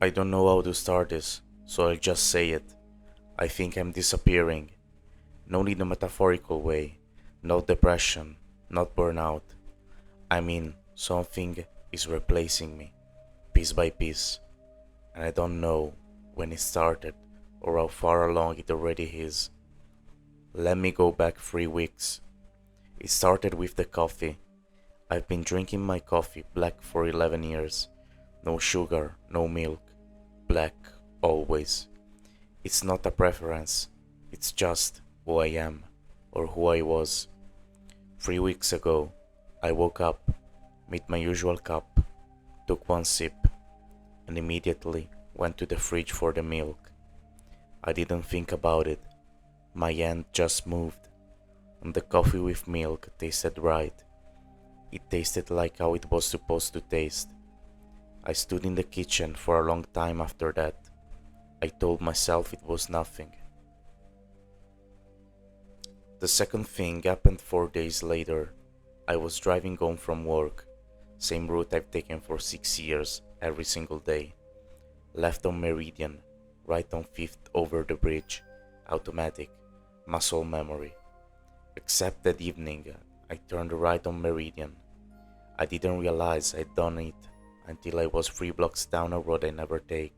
I don't know how to start this, so I'll just say it. I think I'm disappearing. Not in a metaphorical way, not depression, not burnout. I mean, something is replacing me, piece by piece, and I don't know when it started or how far along it already is. Let me go back 3 weeks. It started with the coffee. I've been drinking my coffee black for 11 years. No sugar, no milk. Black, always. It's not a preference, it's just who I am, or who I was. 3 weeks ago, I woke up, made my usual cup, took one sip, and immediately went to the fridge for the milk. I didn't think about it. My hand just moved, and the coffee with milk tasted right. It tasted like how it was supposed to taste. I stood in the kitchen for a long time after that. I told myself it was nothing. The second thing happened 4 days later. I was driving home from work, same route I've taken for 6 years, every single day. Left on Meridian, right on 5th over the bridge, automatic, muscle memory. Except that evening, I turned right on Meridian. I didn't realize I'd done it until I was 3 blocks down a road I never take.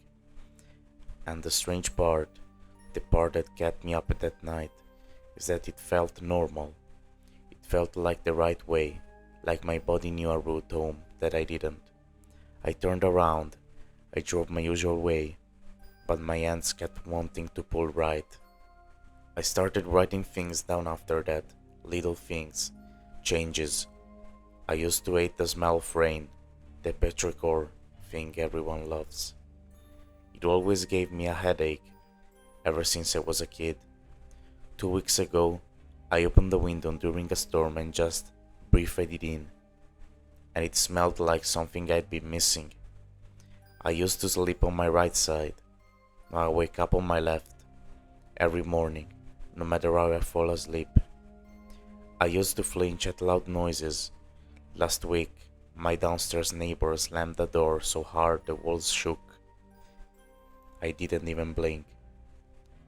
And the strange part, the part that kept me up at that night, is that it felt normal. It felt like the right way, like my body knew a route home that I didn't. I turned around, I drove my usual way, but my hands kept wanting to pull right. I started writing things down after that, little things, changes. I used to hate the smell of rain, the petrichor thing everyone loves. It always gave me a headache, ever since I was a kid. 2 weeks ago, I opened the window during a storm and just breathed it in, and it smelled like something I'd been missing. I used to sleep on my right side. Now I wake up on my left, every morning, no matter how I fall asleep. I used to flinch at loud noises. Last week, my downstairs neighbor slammed the door so hard the walls shook. I didn't even blink.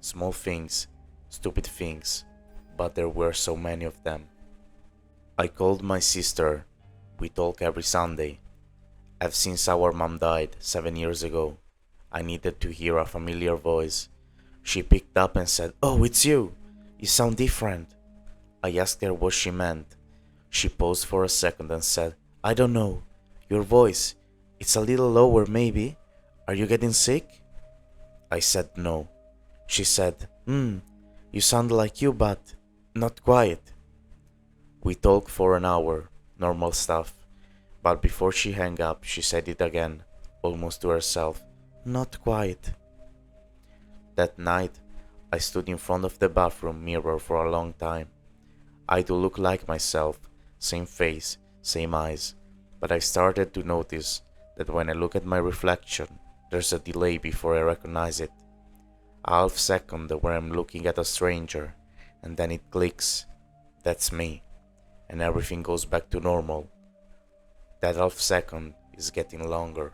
Small things, stupid things, but there were so many of them. I called my sister. We talk every Sunday. Ever since our mom died 7 years ago, I needed to hear a familiar voice. She picked up and said, "Oh, it's you. You sound different." I asked her what she meant. She paused for a second and said, "I don't know. Your voice, it's a little lower maybe. Are you getting sick?" I said no. She said, you sound like you, but not quite." We talked for an hour, normal stuff, but before she hung up, she said it again, almost to herself, "Not quite." That night, I stood in front of the bathroom mirror for a long time. I do look like myself, same face, same eyes, but I started to notice that when I look at my reflection, there's a delay before I recognize it. A half second where I'm looking at a stranger, and then it clicks. That's me, and everything goes back to normal. That half second is getting longer.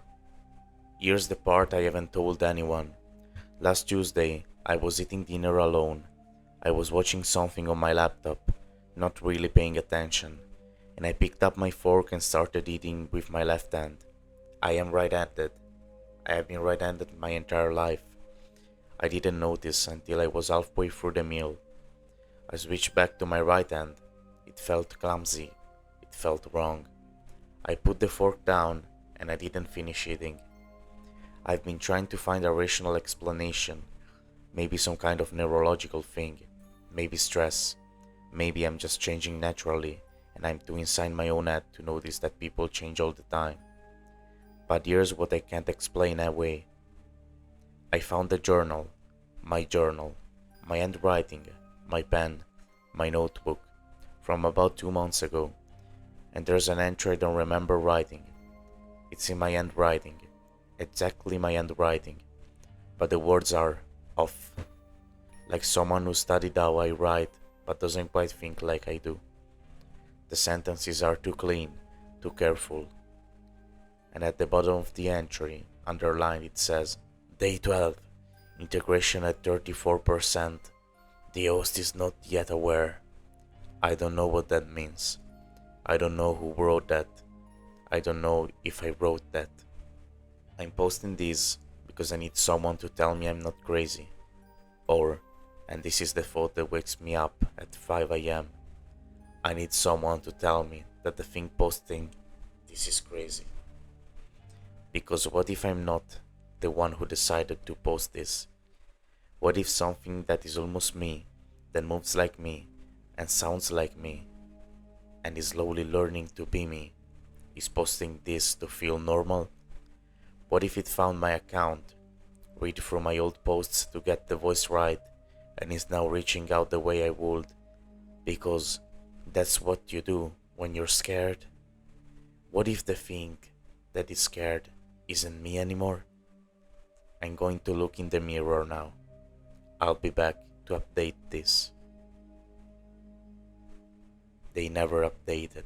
Here's the part I haven't told anyone. Last Tuesday, I was eating dinner alone. I was watching something on my laptop, not really paying attention, and I picked up my fork and started eating with my left hand. I am right-handed. I have been right-handed my entire life. I didn't notice until I was halfway through the meal. I switched back to my right hand. It felt clumsy. It felt wrong. I put the fork down and I didn't finish eating. I've been trying to find a rational explanation. Maybe some kind of neurological thing. Maybe stress. Maybe I'm just changing naturally and I'm too inside my own head to notice that people change all the time. But here's what I can't explain away. I found a journal, my handwriting, my pen, my notebook, from about 2 months ago, and there's an entry I don't remember writing. It's in my handwriting, exactly my handwriting, but the words are off, like someone who studied how I write but doesn't quite think like I do. The sentences are too clean, too careful. and at the bottom of the entry, underlined, it says, Day 12, integration at 34%. The host is not yet aware. I don't know what that means. I don't know who wrote that. I don't know if I wrote that. I'm posting this because I need someone to tell me I'm not crazy. Or, and this is the thought that wakes me up at 5 a.m., I need someone to tell me that the thing posting this is crazy. Because what if I'm not the one who decided to post this? What if something that is almost me, that moves like me, and sounds like me, and is slowly learning to be me, is posting this to feel normal? What if it found my account, read through my old posts to get the voice right, and is now reaching out the way I would? Because that's what you do when you're scared. What if the thing that is scared isn't me anymore? I'm going to look in the mirror now. I'll be back to update this. They never updated.